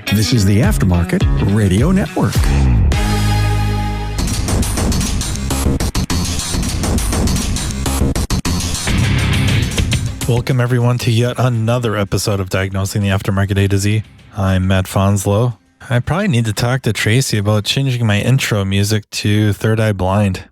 This is the Aftermarket Radio Network. Welcome, everyone, to yet another episode of Diagnosing the Aftermarket A to Z. I'm Matt Fanslow. I probably need to talk to Tracy about changing my intro music to Third Eye Blind.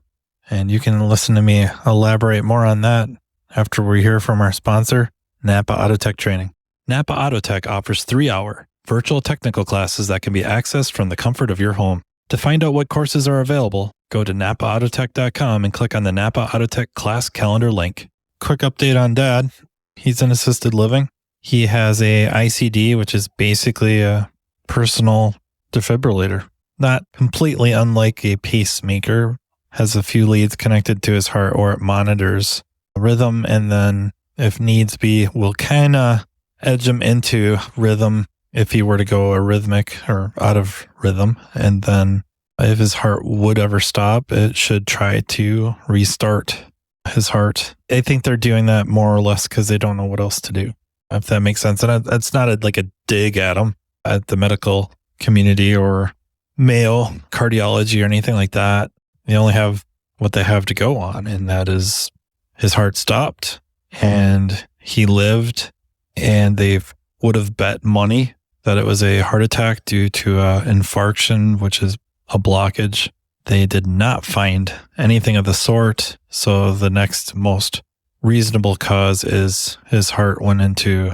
And you can listen to me elaborate more on that after we hear from our sponsor, Napa Auto Tech Training. Napa Auto Tech offers 3-hour virtual technical classes that can be accessed from the comfort of your home. To find out what courses are available, go to napaautotech.com and click on the Napa Auto Tech class calendar link. Quick update on Dad. He's in assisted living. He has a ICD, which is basically a personal defibrillator. Not completely unlike a pacemaker. Has a few leads connected to his heart, or it monitors rhythm, and then, if needs be, will kind of edge him into rhythm if he were to go arrhythmic or out of rhythm. And then if his heart would ever stop, it should try to restart his heart. I think they're doing that more or less because they don't know what else to do, if that makes sense. And that's not like a dig at them, at the medical community or Mayo cardiology or anything like that. They only have what they have to go on, and that is his heart stopped and he lived, and they would have bet money that it was a heart attack due to infarction, which is a blockage. They did not find anything of the sort. So the next most reasonable cause is his heart went into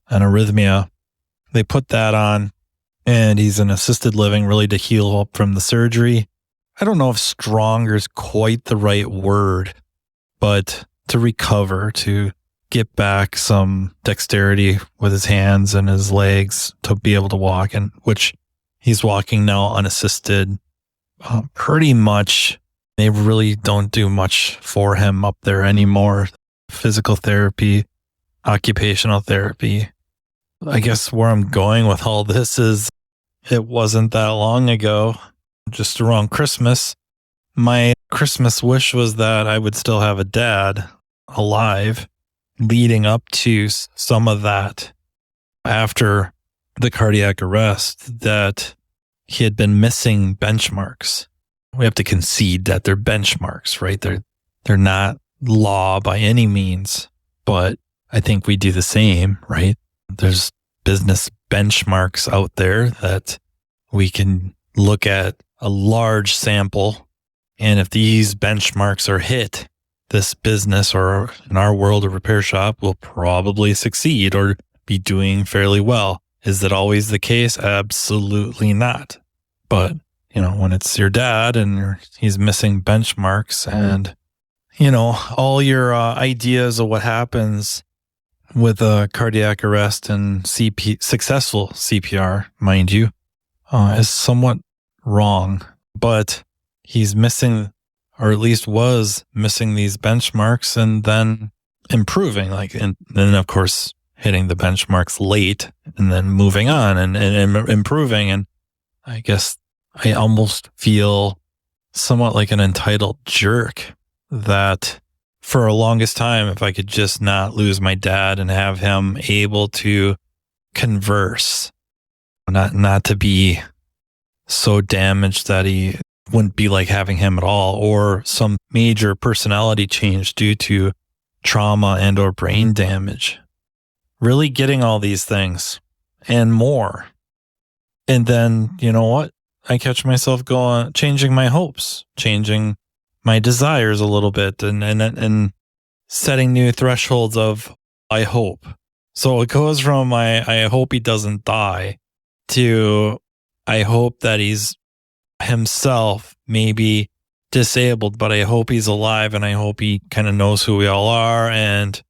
an arrhythmia. They put that on, and he's in assisted living, really to heal up from the surgery. I don't know if stronger is quite the right word, but to recover, to get back some dexterity with his hands and his legs to be able to walk, and which he's walking now unassisted. Pretty much, they really don't do much for him up there anymore. Physical therapy, occupational therapy. I guess where I'm going with all this is, it wasn't that long ago, just around Christmas, my Christmas wish was that I would still have a dad alive, leading up to some of that after the cardiac arrest, that he had been missing benchmarks. We have to concede that they're benchmarks, right? They're not law by any means, but I think we do the same, right? There's business benchmarks out there that we can look at a large sample, and if these benchmarks are hit, this business, or in our world, a repair shop, will probably succeed or be doing fairly well. Is that always the case? Absolutely not. But, when it's your dad and he's missing benchmarks, and, all your ideas of what happens with a cardiac arrest and successful CPR, mind you, is somewhat wrong. But he's missing, or at least was missing, these benchmarks, and then improving, and then, of course, hitting the benchmarks late and then moving on and improving. And I guess I almost feel somewhat like an entitled jerk that for a longest time, if I could just not lose my dad and have him able to converse, not to be so damaged that he wouldn't be like having him at all, or some major personality change due to trauma and or brain damage. Really getting all these things and more. And then, you know what? I catch myself changing my hopes, changing my desires a little bit, and setting new thresholds of I hope. So it goes from I hope he doesn't die to I hope that he's himself maybe disabled, but I hope he's alive, and I hope he kind of knows who we all are, and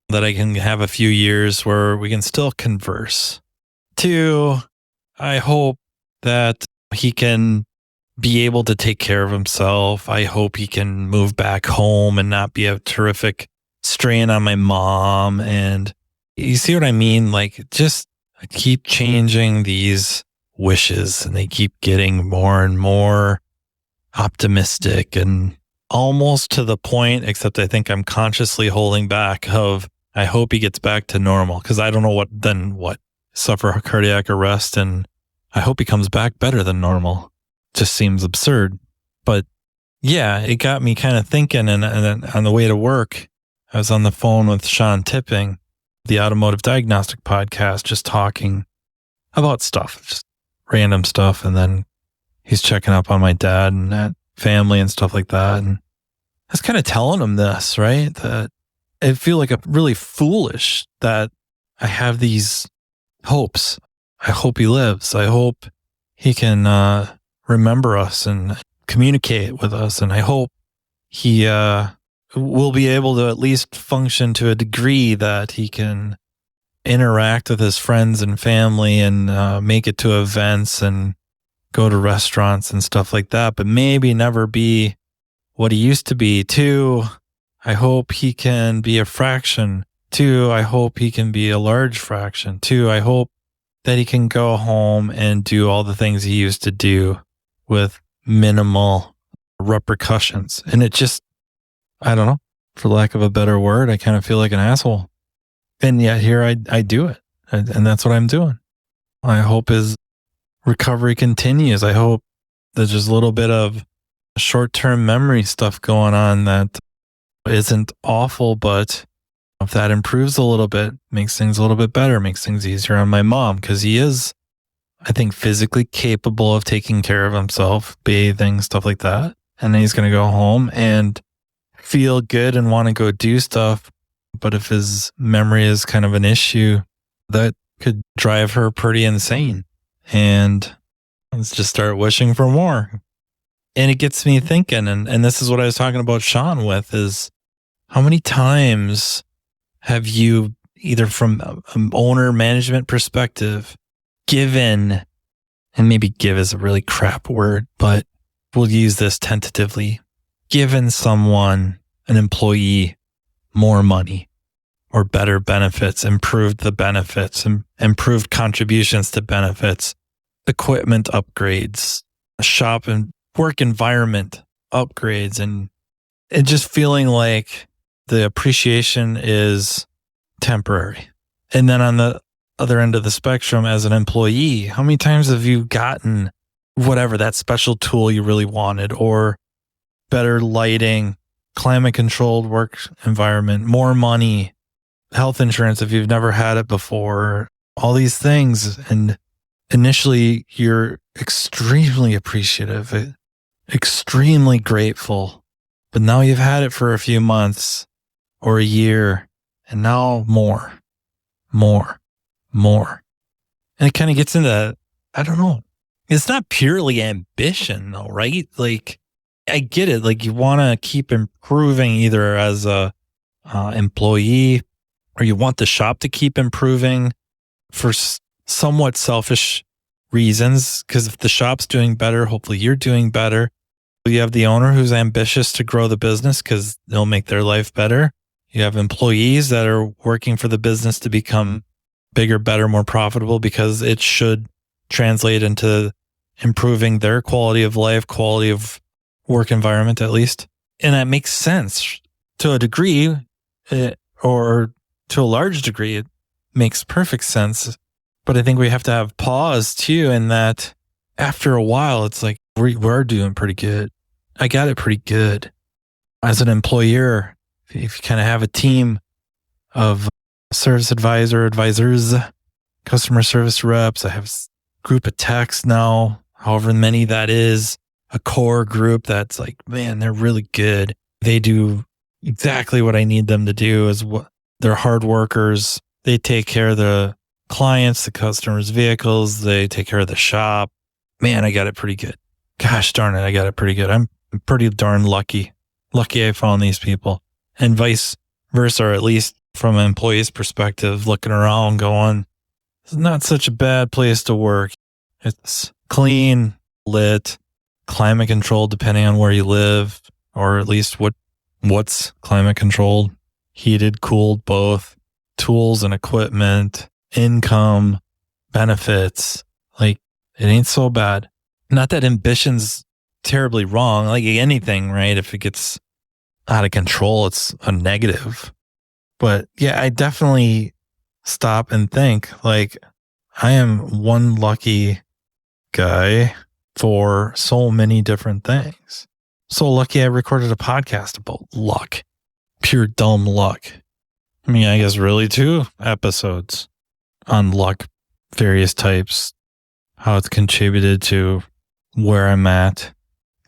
that I can have a few years where we can still converse. To I hope that he can be able to take care of himself. I hope he can move back home and not be a terrific strain on my mom. And you see what I mean? Just keep changing these wishes, and they keep getting more and more optimistic, and almost to the point, except I think I'm consciously holding back, of I hope he gets back to normal, because I don't know what. suffer cardiac arrest, and I hope he comes back better than normal. Just seems absurd. But yeah, it got me kind of thinking. And on the way to work, I was on the phone with Sean Tipping, the Automotive Diagnostic Podcast, just talking about stuff, just random stuff. And then he's checking up on my dad and that family and stuff like that. And I was kind of telling him this, right? That I feel like I'm really foolish that I have these hopes. I hope he lives. I hope he can remember us and communicate with us. And I hope he will be able to at least function to a degree that he can interact with his friends and family and make it to events and go to restaurants and stuff like that, but maybe never be what he used to be. 2, I hope he can be a fraction. 2, I hope he can be a large fraction. 2, I hope that he can go home and do all the things he used to do with minimal repercussions. And it just, I don't know, for lack of a better word, I kind of feel like an asshole. And yet here I do it. And that's what I'm doing. I hope his recovery continues. I hope there's just a little bit of short-term memory stuff going on that isn't awful, but if that improves a little bit, makes things a little bit better, makes things easier on my mom, because he is, I think, physically capable of taking care of himself, bathing, stuff like that. And then he's going to go home and feel good and want to go do stuff. But if his memory is kind of an issue, that could drive her pretty insane. And let's just start wishing for more. And it gets me thinking, and this is what I was talking about Sean with, is how many times have you, either from an owner management perspective, given, and maybe give is a really crap word, but we'll use this tentatively, given someone, an employee, more money or better benefits, improved the benefits, improved contributions to benefits, equipment upgrades, shop and work environment upgrades, and just feeling like the appreciation is temporary. And then on the other end of the spectrum, as an employee, how many times have you gotten whatever, that special tool you really wanted, or better lighting, climate controlled work environment, more money, health insurance if you've never had it before, all these things. And initially you're extremely appreciative, extremely grateful, but now you've had it for a few months or a year, and now more. And it kind of gets into, I don't know, it's not purely ambition though, right? Like, I get it. Like, you want to keep improving either as a employee, or you want the shop to keep improving for somewhat selfish reasons. Because if the shop's doing better, hopefully you're doing better. You have the owner who's ambitious to grow the business because they'll make their life better. You have employees that are working for the business to become bigger, better, more profitable, because it should translate into improving their quality of life, quality of work environment, at least. And that makes sense to a degree, or to a large degree, it makes perfect sense. But I think we have to have pause too, in that after a while, it's like, we're doing pretty good. I got it pretty good. As an employer, if you kind of have a team of service advisors, customer service reps, I have a group of techs now, however many that is, a core group that's like, man, they're really good. They do exactly what I need them to do. They're hard workers. They take care of the clients, the customers' vehicles. They take care of the shop. Man, I got it pretty good. Gosh darn it, I got it pretty good. I'm pretty darn lucky. Lucky I found these people. And vice versa, or at least from an employee's perspective, looking around going, it's not such a bad place to work. It's clean, lit, climate controlled depending on where you live, or at least what's climate controlled, heated, cooled, both, tools and equipment, income, benefits. Like, it ain't so bad. Not that ambition's terribly wrong, like anything, right? If it gets out of control, it's a negative. But yeah, I definitely stop and think, like, I am one lucky guy for so many different things. So lucky I recorded a podcast about luck. Pure dumb luck. I mean, I guess really 2 episodes on luck, various types, how it's contributed to where I'm at.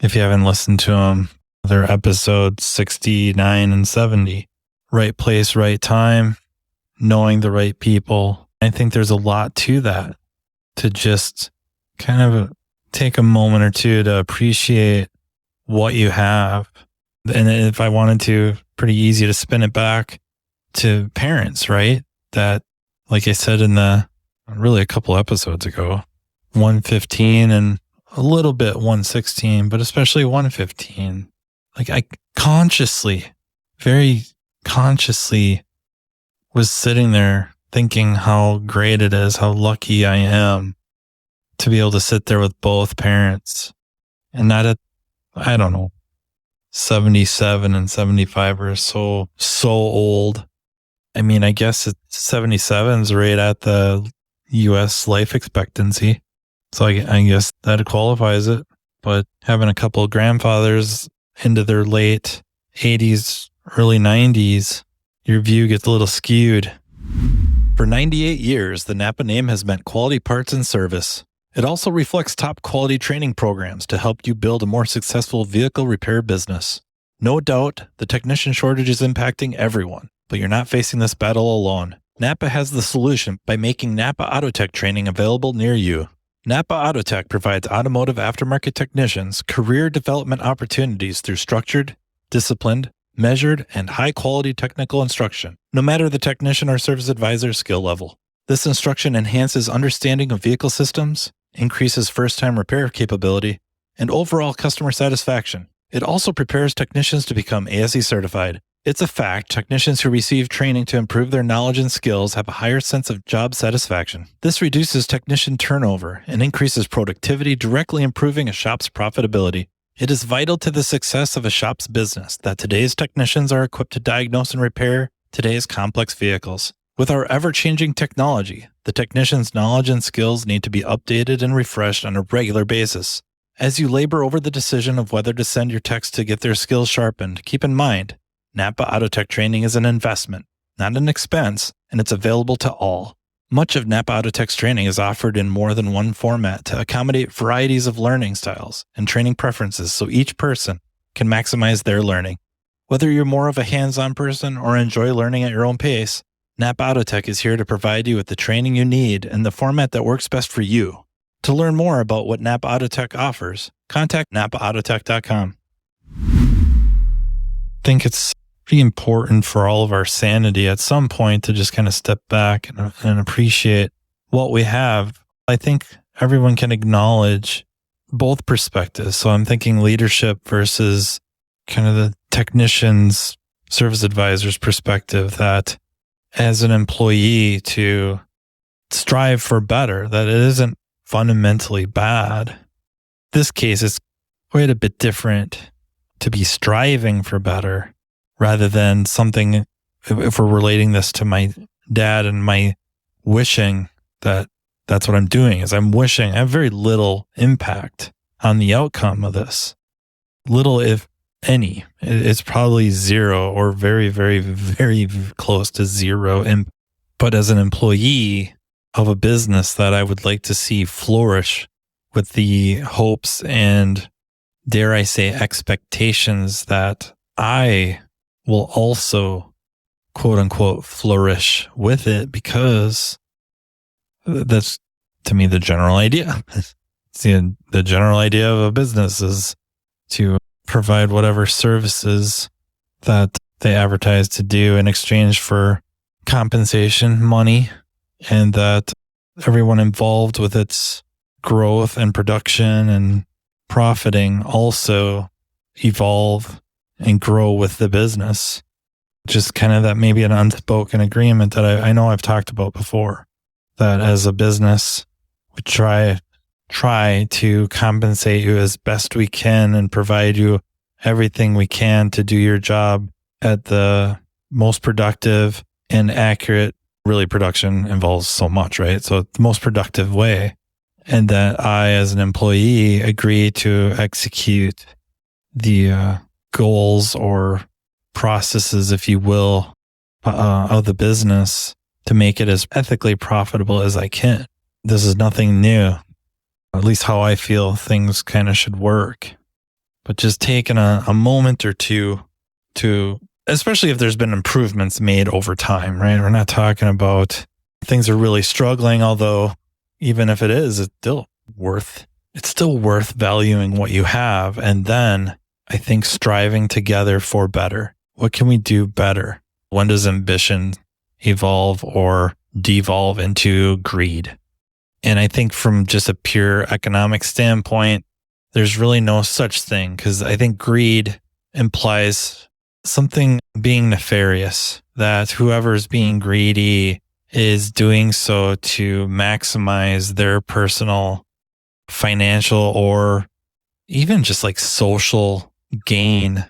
If you haven't listened to them, they're episodes 69 and 70. Right place, right time, knowing the right people. I think there's a lot to that, to just kind of take a moment or two to appreciate what you have. And if I wanted to, pretty easy to spin it back to parents, right? That, like I said really a couple episodes ago, 115 and a little bit 116, but especially 115. Like I very consciously was sitting there thinking how great it is, how lucky I am to be able to sit there with both parents, and not at, I don't know, 77 and 75 are so old. I mean, I guess 77 is right at the U.S. life expectancy. So I guess that qualifies it. But having a couple of grandfathers into their late 80s, early 90s, your view gets a little skewed. For 98 years, the Napa name has meant quality parts and service. It also reflects top quality training programs to help you build a more successful vehicle repair business. No doubt, the technician shortage is impacting everyone, but you're not facing this battle alone. Napa has the solution by making Napa Autotech training available near you. Napa Autotech provides automotive aftermarket technicians career development opportunities through structured, disciplined, measured, and high-quality technical instruction, no matter the technician or service advisor's skill level. This instruction enhances understanding of vehicle systems, increases first-time repair capability, and overall customer satisfaction. It also prepares technicians to become ASE certified. It's a fact technicians who receive training to improve their knowledge and skills have a higher sense of job satisfaction. This reduces technician turnover and increases productivity, directly improving a shop's profitability. It is vital to the success of a shop's business that today's technicians are equipped to diagnose and repair today's complex vehicles. With our ever-changing technology, the technician's knowledge and skills need to be updated and refreshed on a regular basis. As you labor over the decision of whether to send your techs to get their skills sharpened, keep in mind, Napa Autotech training is an investment, not an expense, and it's available to all. Much of Napa Autotech's training is offered in more than one format to accommodate varieties of learning styles and training preferences so each person can maximize their learning. Whether you're more of a hands-on person or enjoy learning at your own pace, Napa Autotech is here to provide you with the training you need in the format that works best for you. To learn more about what Napa Autotech offers, contact napaautotech.com. I think it's pretty important for all of our sanity at some point to just kind of step back and appreciate what we have. I think everyone can acknowledge both perspectives. So I'm thinking leadership versus kind of the technician's, service advisor's perspective, that as an employee to strive for better, that it isn't fundamentally bad. This case is quite a bit different to be striving for better rather than something, if we're relating this to my dad and my wishing, that's what I'm doing is I'm wishing. I have very little impact on the outcome of this. Little, if any. It's probably zero or very, very, very close to zero. But as an employee of a business that I would like to see flourish with the hopes and, dare I say, expectations that I will also, quote unquote, flourish with it, because that's, to me, the general idea. See, the general idea of a business is to provide whatever services that they advertise to do in exchange for compensation, money, and that everyone involved with its growth and production and profiting also evolve and grow with the business. Just kind of that maybe an unspoken agreement that I know I've talked about before, that as a business, we try to compensate you as best we can and provide you everything we can to do your job at the most productive and accurate really production involves so much, right? So the most productive way. And that I, as an employee, agree to execute the goals or processes, if you will, of the business to make it as ethically profitable as I can. This is nothing new, at least how I feel things kind of should work. But just taking a moment or two to, especially if there's been improvements made over time, right? We're not talking about things are really struggling, although even if it is, it's still worth valuing what you have. And then I think striving together for better. What can we do better? When does ambition evolve or devolve into greed? And I think from just a pure economic standpoint, there's really no such thing, because I think greed implies something being nefarious, that whoever's being greedy is doing so to maximize their personal financial or even just like social gain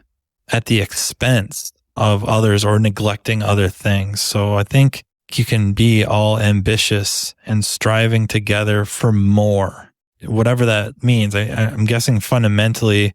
at the expense of others or neglecting other things. So I think you can be all ambitious and striving together for more, whatever that means. I'm guessing fundamentally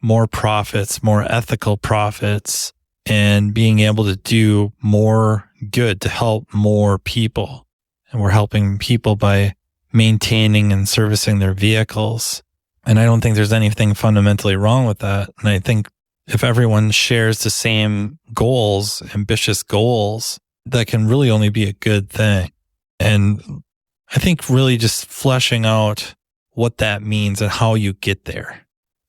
more profits, more ethical profits, and being able to do more good to help more people. And we're helping people by maintaining and servicing their vehicles. And I don't think there's anything fundamentally wrong with that. And I think if everyone shares the same goals, ambitious goals, that can really only be a good thing. And I think really just fleshing out what that means and how you get there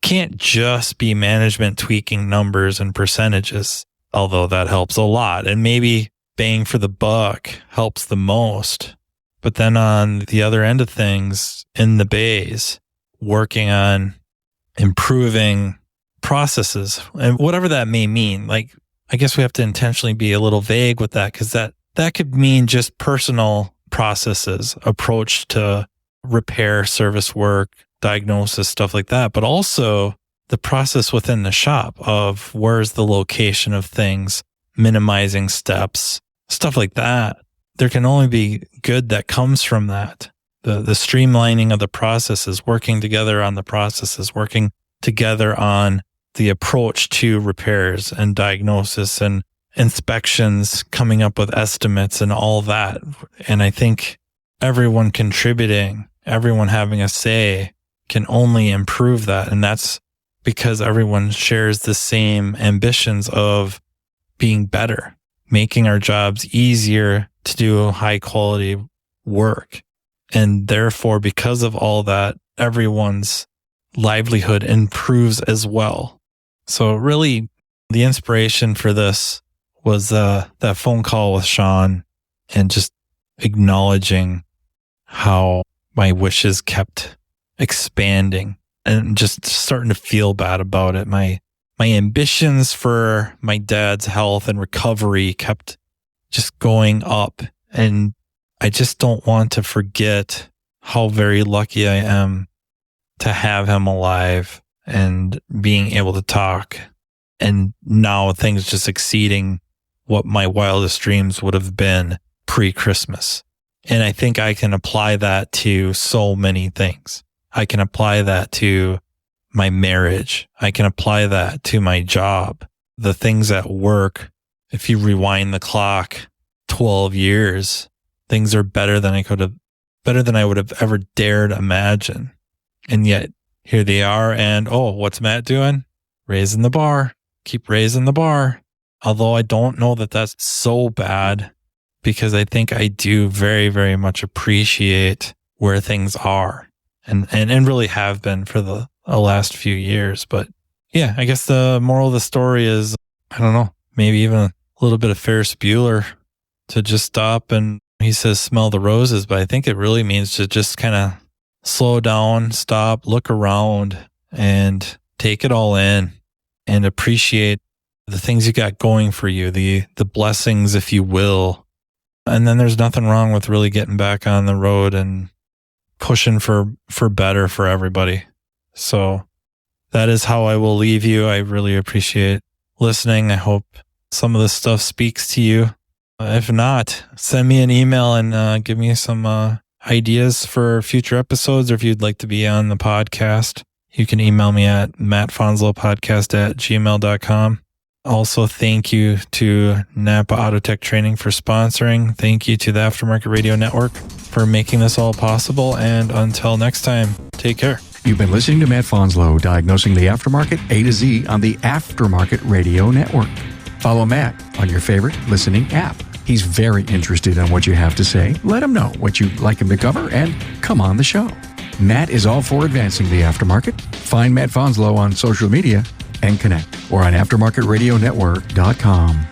can't just be management tweaking numbers and percentages, although that helps a lot. And maybe bang for the buck helps the most. But then on the other end of things, in the bays, working on improving processes and whatever that may mean. Like, I guess we have to intentionally be a little vague with that, because that could mean just personal processes, approach to repair, service work, diagnosis, stuff like that. But also the process within the shop of where's the location of things, minimizing steps, stuff like that. There can only be good that comes from that. The streamlining of the processes, working together on the processes, working together on the approach to repairs and diagnosis and inspections, coming up with estimates and all that. And I think everyone contributing, everyone having a say can only improve that. And that's because everyone shares the same ambitions of being better, making our jobs easier to do high quality work. And therefore, because of all that, everyone's livelihood improves as well. So really, the inspiration for this was that phone call with Sean and just acknowledging how my wishes kept expanding and just starting to feel bad about it. My ambitions for my dad's health and recovery kept just going up. And I just don't want to forget how very lucky I am to have him alive and being able to talk. And now things just exceeding what my wildest dreams would have been pre-Christmas. And I think I can apply that to so many things. I can apply that to my marriage. I can apply that to my job. The things at work, if you rewind the clock 12 years, things are better than I would have ever dared imagine. And yet here they are. And what's Matt doing? Raising the bar. Keep raising the bar. Although I don't know that that's so bad, because I think I do very, very much appreciate where things are and really have been for the last few years. But yeah, I guess the moral of the story is, I don't know, maybe even a little bit of Ferris Bueller to just stop. And he says, smell the roses, but I think it really means to just kind of slow down, stop, look around and take it all in and appreciate the things you got going for you, the blessings, if you will. And then there's nothing wrong with really getting back on the road and pushing for better for everybody. So that is how I will leave you. I really appreciate listening. I hope some of this stuff speaks to you. If not, send me an email and give me some ideas for future episodes, or if you'd like to be on the podcast, you can email me at mattfonslowpodcast@gmail.com. Also, thank you to Napa Auto Tech Training for sponsoring. Thank you to the Aftermarket Radio Network for making this all possible. And until next time, take care. You've been listening to Matt Fanslow, diagnosing the aftermarket A to Z on the Aftermarket Radio Network. Follow Matt on your favorite listening app. He's very interested in what you have to say. Let him know what you'd like him to cover and come on the show. Matt is all for advancing the aftermarket. Find Matt Fanslow on social media and connect or on aftermarketradionetwork.com.